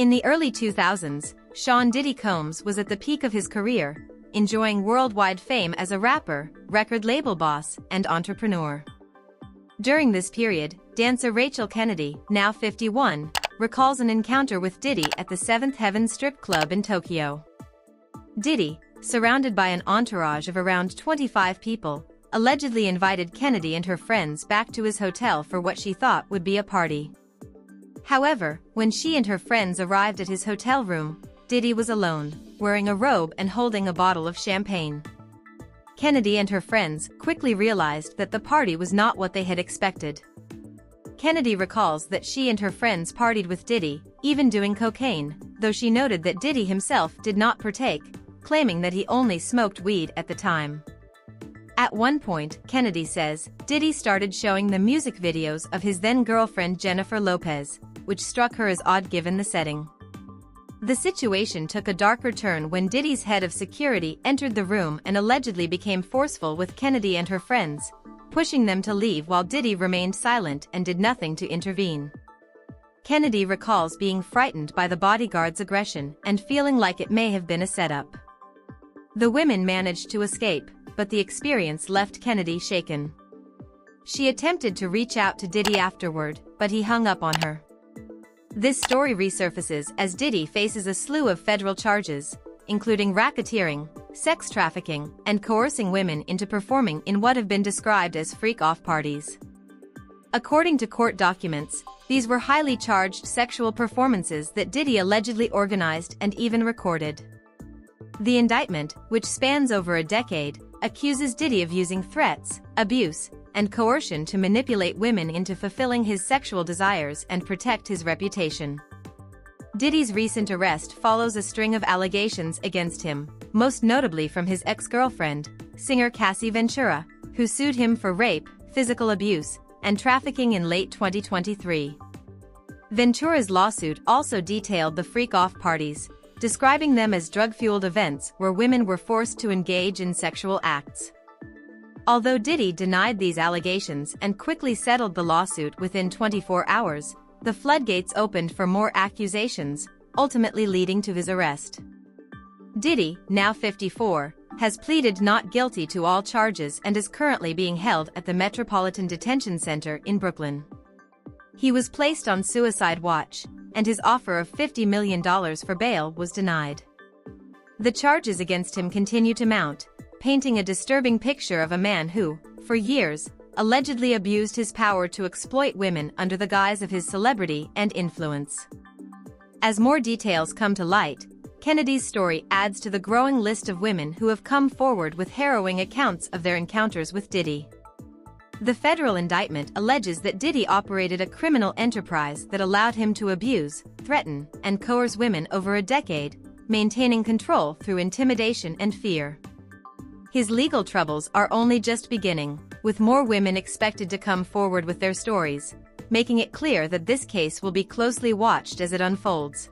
In the early 2000s, Sean Diddy Combs was at the peak of his career, enjoying worldwide fame as a rapper, record label boss, and entrepreneur. During this period, dancer Rachel Kennedy, now 51, recalls an encounter with Diddy at the Seventh Heaven strip club in Tokyo. Diddy, surrounded by an entourage of around 25 people, allegedly invited Kennedy and her friends back to his hotel for what she thought would be a party. However, when she and her friends arrived at his hotel room, Diddy was alone, wearing a robe and holding a bottle of champagne. Kennedy and her friends quickly realized that the party was not what they had expected. Kennedy recalls that she and her friends partied with Diddy, even doing cocaine, though she noted that Diddy himself did not partake, claiming that he only smoked weed at the time. At one point, Kennedy says, Diddy started showing the music videos of his then-girlfriend Jennifer Lopez, which struck her as odd given the setting. The situation took a darker turn when Diddy's head of security entered the room and allegedly became forceful with Kennedy and her friends, pushing them to leave while Diddy remained silent and did nothing to intervene. Kennedy recalls being frightened by the bodyguard's aggression and feeling like it may have been a setup. The women managed to escape, but the experience left Kennedy shaken. She attempted to reach out to Diddy afterward, but he hung up on her. This story resurfaces as Diddy faces a slew of federal charges, including racketeering, sex trafficking, and coercing women into performing in what have been described as freak-off parties. According to court documents, these were highly charged sexual performances that Diddy allegedly organized and even recorded. The indictment, which spans over a decade, accuses Diddy of using threats, abuse, and coercion to manipulate women into fulfilling his sexual desires and protect his reputation. Diddy's recent arrest follows a string of allegations against him, most notably from his ex-girlfriend, singer Cassie Ventura, who sued him for rape, physical abuse, and trafficking in late 2023. Ventura's lawsuit also detailed the freak-off parties, describing them as drug-fueled events where women were forced to engage in sexual acts. Although Diddy denied these allegations and quickly settled the lawsuit within 24 hours, the floodgates opened for more accusations, ultimately leading to his arrest. Diddy, now 54, has pleaded not guilty to all charges and is currently being held at the Metropolitan Detention Center in Brooklyn. He was placed on suicide watch, and his offer of $50 million for bail was denied. The charges against him continue to mount, painting a disturbing picture of a man who, for years, allegedly abused his power to exploit women under the guise of his celebrity and influence. As more details come to light, Kennedy's story adds to the growing list of women who have come forward with harrowing accounts of their encounters with Diddy. The federal indictment alleges that Diddy operated a criminal enterprise that allowed him to abuse, threaten, and coerce women over a decade, maintaining control through intimidation and fear. His legal troubles are only just beginning, with more women expected to come forward with their stories, making it clear that this case will be closely watched as it unfolds.